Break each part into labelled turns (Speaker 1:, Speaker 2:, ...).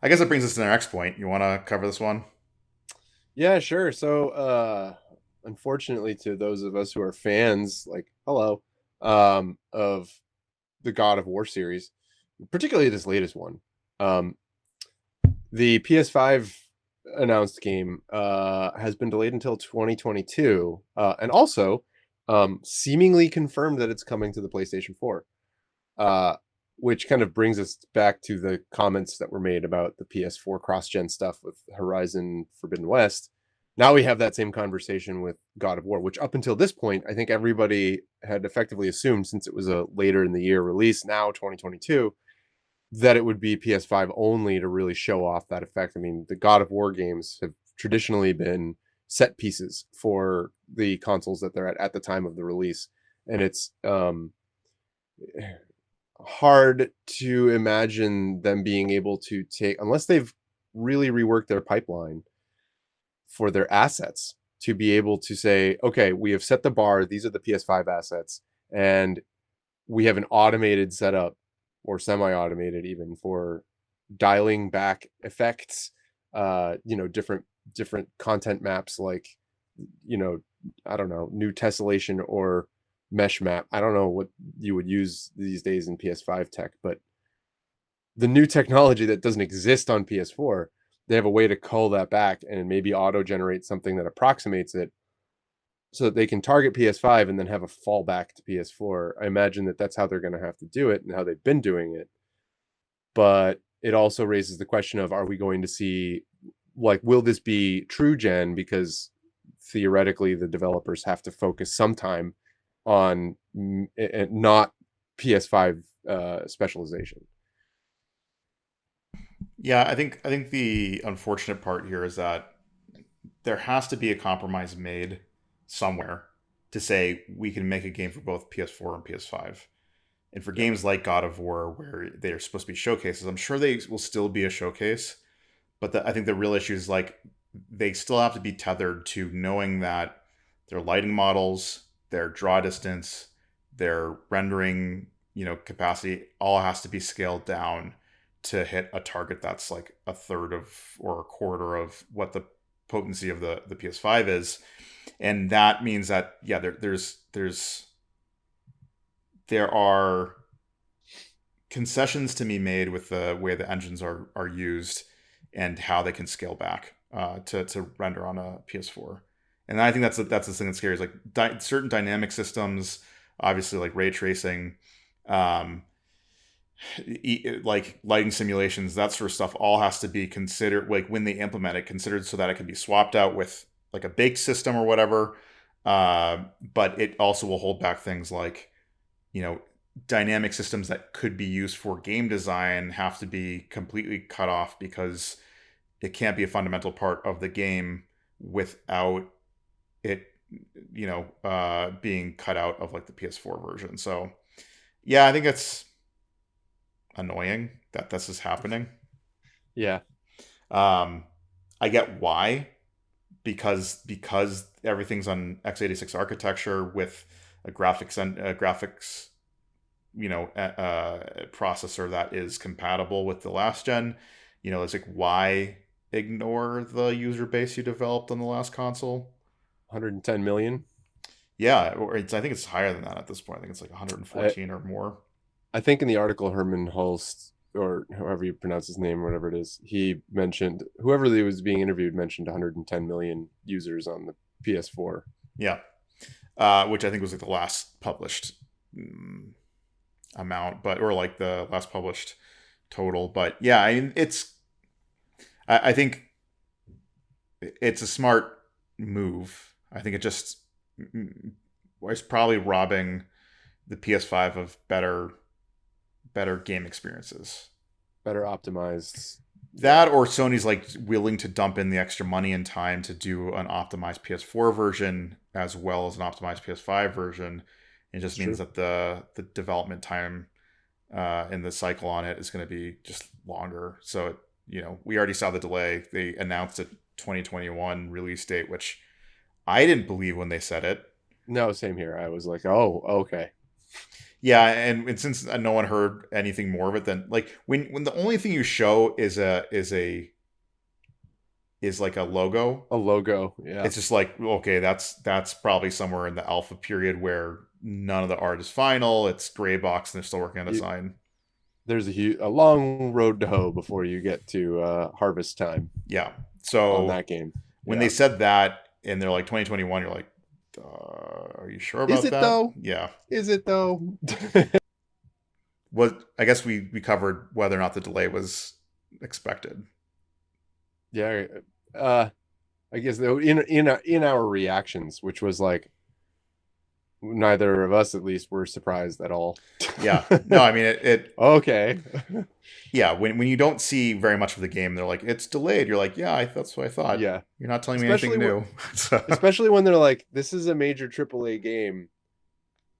Speaker 1: I guess that brings us to the next point. You want to cover this one?
Speaker 2: Yeah, sure. So, unfortunately, to those of us who are fans, like hello, of the God of War series, particularly this latest one, um, the PS5 announced game has been delayed until 2022, and also seemingly confirmed that it's coming to the PlayStation 4. Uh, which kind of brings us back to the comments that were made about the PS4 cross-gen stuff with Horizon Forbidden West. Now we have that same conversation with God of War, which up until this point, I think everybody had effectively assumed, since it was a later in the year release, now 2022, that it would be PS5 only to really show off that effect. I mean, the God of War games have traditionally been set pieces for the consoles that they're at the time of the release. And it's hard to imagine them being able to take, unless they've really reworked their pipeline for their assets, to be able to say, okay, we have set the bar, these are the PS5 assets, and we have an automated setup, or semi-automated even, for dialing back effects, different content maps, like, you know I don't know, new tessellation or mesh map. I don't know what you would use these days in PS5 tech, but the new technology that doesn't exist on PS4, they have a way to call that back and maybe auto generate something that approximates it, so that they can target PS5 and then have a fallback to PS4. I imagine that that's how they're going to have to do it and how they've been doing it. But it also raises the question of, are we going to see, like, will this be true gen? Because theoretically, the developers have to focus sometime on not PS5 specialization.
Speaker 1: Yeah, I think the unfortunate part here is that there has to be a compromise made somewhere to say we can make a game for both PS4 and PS5. And for
Speaker 2: Yep.
Speaker 1: games like God of War, where they're supposed to be showcases, I'm sure they will still be a showcase. But I think the real issue is like they still have to be tethered to knowing that their lighting models, their draw distance, their rendering, capacity, all has to be scaled down to hit a target that's like a third of or a quarter of what the potency of the PS5 is. And that means that yeah, there are concessions to be made with the way the engines are used and how they can scale back to render on a PS4. And I think that's the thing that's scary is like certain dynamic systems, obviously like ray tracing, um, like lighting simulations, that sort of stuff, all has to be considered like when they implement it, considered so that it can be swapped out with like a baked system or whatever. But it also will hold back things like you know dynamic systems that could be used for game design have to be completely cut off because it can't be a fundamental part of the game without it being cut out of like the PS4 version. So yeah, I think it's annoying that this is happening.
Speaker 2: Yeah.
Speaker 1: um I get why, because everything's on x86 architecture with a graphics processor that is compatible with the last gen. It's like, why ignore the user base you developed on the last console?
Speaker 2: 110 million.
Speaker 1: Yeah, or I think it's higher than that at this point. I think it's like
Speaker 2: I,
Speaker 1: 114 or more.
Speaker 2: I think in the article, Herman Hulst, or however you pronounce his name, or whatever it is, he mentioned, whoever he was being interviewed mentioned 110 million users on the PS4.
Speaker 1: Yeah, which I think was like the last published mm, amount, but or like the last published total. But yeah, I mean, I think it's a smart move. I think it just is probably robbing the PS5 of better game experiences.
Speaker 2: Better optimized. Yeah.
Speaker 1: That or Sony's like willing to dump in the extra money and time to do an optimized PS4 version as well as an optimized PS5 version. It just
Speaker 2: It's
Speaker 1: means
Speaker 2: true.
Speaker 1: that the development time and the cycle on it is going to be just longer. So we already saw the delay. They announced a 2021 release date, which I didn't believe when they said it.
Speaker 2: No, same here. I was like, oh, okay.
Speaker 1: Yeah, and since no one heard anything more of it, then like when the only thing you show is like a logo,
Speaker 2: A logo, yeah.
Speaker 1: it's just like, okay, that's probably somewhere in the alpha period where none of the art is final. It's gray box and they're still working on the
Speaker 2: You,
Speaker 1: design.
Speaker 2: there's a long road to hoe before you get to harvest time
Speaker 1: Yeah.
Speaker 2: on
Speaker 1: So
Speaker 2: that game.
Speaker 1: when they
Speaker 2: Yeah.
Speaker 1: said that and they're like 2021, you're like, are you sure
Speaker 2: Is
Speaker 1: about
Speaker 2: it
Speaker 1: that?
Speaker 2: though?
Speaker 1: Yeah.
Speaker 2: Is it though?
Speaker 1: What I guess we covered whether or not the delay was expected.
Speaker 2: Yeah. Uh, I guess though in our reactions, which was like neither of us at least were surprised at all.
Speaker 1: Yeah. No, I mean it
Speaker 2: Okay.
Speaker 1: yeah, when you don't see very much of the game, they're like, it's delayed. You're like, yeah, that's what I thought.
Speaker 2: Yeah.
Speaker 1: You're not telling me
Speaker 2: Especially
Speaker 1: anything new. So,
Speaker 2: especially when they're like, this is a major AAA game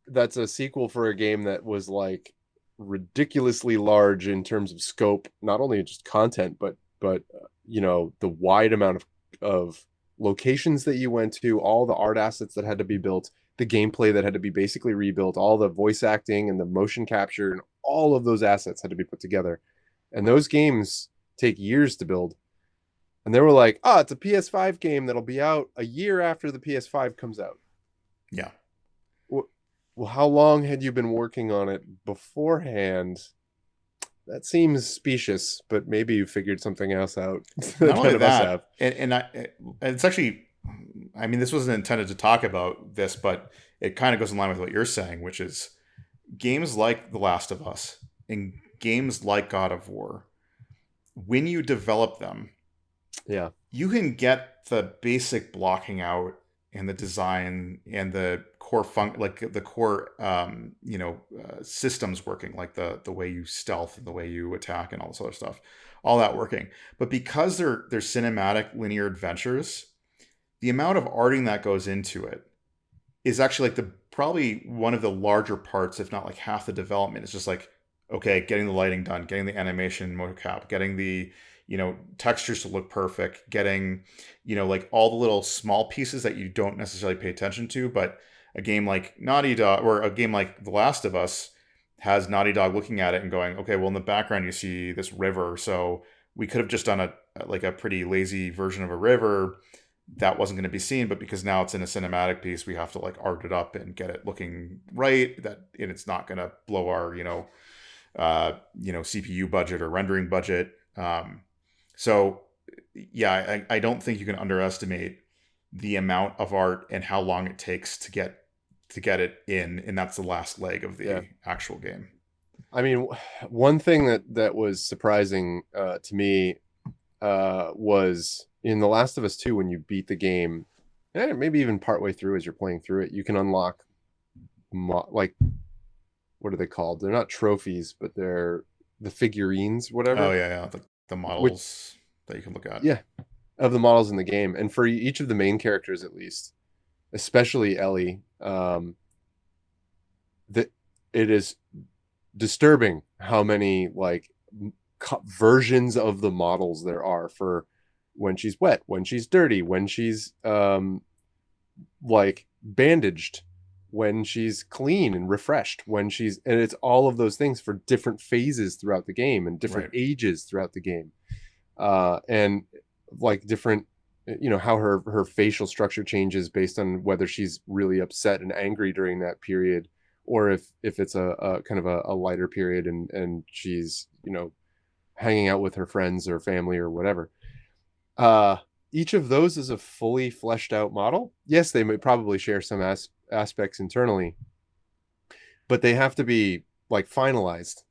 Speaker 2: that's a sequel for a game that was like ridiculously large in terms of scope, not only just content, but you know, the wide amount of locations that you went to, all the art assets that had to be built, the gameplay that had to be basically rebuilt, all the voice acting and the motion capture and all of those assets had to be put together. And those games take years to build. And they were like, "Oh, it's a PS5 game that'll be out a year after the PS5 comes out."
Speaker 1: yeah.
Speaker 2: Well, how long had you been working on it beforehand? That seems specious, but maybe you figured something else out
Speaker 1: Not
Speaker 2: that
Speaker 1: only
Speaker 2: none of us
Speaker 1: that,
Speaker 2: have.
Speaker 1: and it's actually, I mean, this wasn't intended to talk about this, but it kind of goes in line with what you're saying, which is games like The Last of Us and games like God of War, when you develop them,
Speaker 2: Yeah,
Speaker 1: you can get the basic blocking out and the design and the core like the core systems working, like the way you stealth and the way you attack and all this other stuff, all that working. But because they're cinematic linear adventures, the amount of arting that goes into it is actually like the probably one of the larger parts, if not like half the development. It's just like, okay, getting the lighting done, getting the animation mocap, getting the textures to look perfect, getting like all the little small pieces that you don't necessarily pay attention to. But a game like Naughty Dog or a game like The Last of Us has Naughty Dog looking at it and going, okay, well in the background you see this river, so we could have just done a pretty lazy version of a river that wasn't going to be seen, but because now it's in a cinematic piece, we have to like art it up and get it looking right, that and it's not going to blow our CPU budget or rendering budget. So yeah, I don't think you can underestimate the amount of art and how long it takes to get it in, and that's the last leg of
Speaker 2: yeah.
Speaker 1: the actual game.
Speaker 2: I mean, one thing that was surprising to me was in The Last of Us 2 when you beat the game, maybe even partway through as you're playing through it, you can unlock like what are they called? They're not trophies, but they're the figurines,
Speaker 1: Oh
Speaker 2: whatever.
Speaker 1: yeah, yeah, the
Speaker 2: Which
Speaker 1: models that you can look at.
Speaker 2: yeah, of the models in the game, and for each of the main characters at least, especially Ellie, that it is disturbing how many like versions of the models there are for when she's wet, when she's dirty, when she's like bandaged, when she's clean and refreshed, when she's, and it's all of those things for different phases throughout the game and different
Speaker 1: Right.
Speaker 2: ages throughout the game, and like different, you know, how her facial structure changes based on whether she's really upset and angry during that period, or if it's a kind of a lighter period and she's, you know, hanging out with her friends or family or whatever. uh each of those is a fully fleshed out model. Yes, they may probably share some aspects internally, but they have to be like finalized.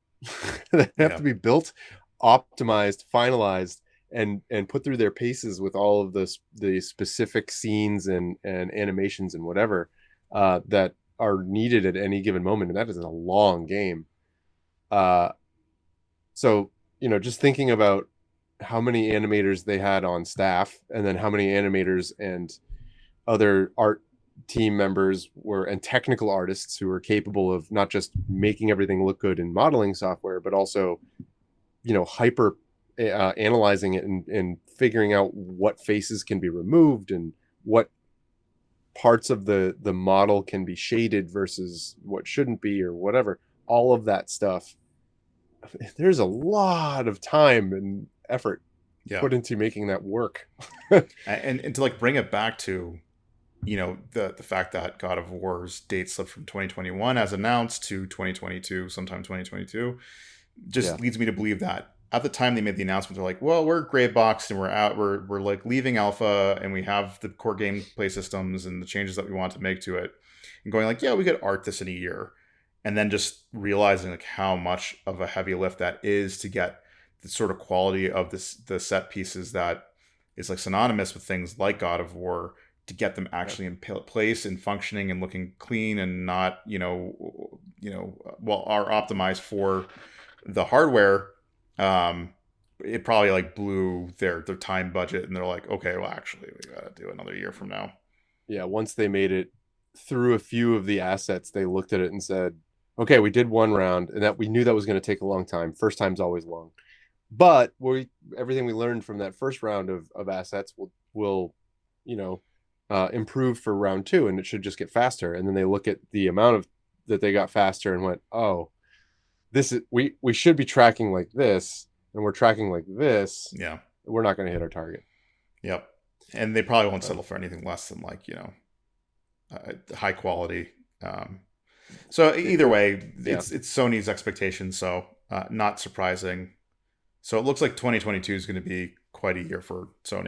Speaker 2: They have
Speaker 1: Yeah.
Speaker 2: to be built, optimized, finalized, and put through their paces with all of the specific scenes and animations and whatever that are needed at any given moment, and that is a long game. uh so, you know, just thinking about how many animators they had on staff, and then how many animators and other art team members were, and technical artists who were capable of not just making everything look good in modeling software, but also, you know, hyper analyzing it and figuring out what faces can be removed and what parts of the model can be shaded versus what shouldn't be or whatever. All of that stuff. There's a lot of time and effort
Speaker 1: Yeah.
Speaker 2: put into making that work.
Speaker 1: And to like bring it back to, you know, the fact that God of War's date slipped from 2021 as announced to 2022, sometime 2022,
Speaker 2: Yeah.
Speaker 1: just leads me to believe that at the time they made the announcement, they're like, well, we're gray boxed and we're out, we're like leaving alpha and we have the core gameplay systems and the changes that we want to make to it, and going like, yeah, we could art this in a year, and then just realizing like how much of a heavy lift that is to get the sort of quality of the set pieces that is like synonymous with things like God of War, to get them
Speaker 2: Yeah.
Speaker 1: actually in place and functioning and looking clean and not, well, are optimized for the hardware. um it probably like blew their time budget, and they're like, okay, well, actually we gotta do another year from now.
Speaker 2: Yeah, once they made it through a few of the assets, they looked at it and said, "Okay, we did one round, and that we knew that was going to take a long time. First time's always long, but we everything we learned from that first round of assets will you know improve for round two, and it should just get faster." And then they look at the amount of that they got faster and went, "Oh, this is we should be tracking like this, and we're tracking like this.
Speaker 1: Yeah.
Speaker 2: We're not going to hit our target."
Speaker 1: Yep. And they probably won't
Speaker 2: So
Speaker 1: settle for anything less than like, high quality. So either
Speaker 2: it
Speaker 1: way,
Speaker 2: yeah.
Speaker 1: it's Sony's expectation, so not surprising. So it looks like 2022 is going to be quite a year for Sony.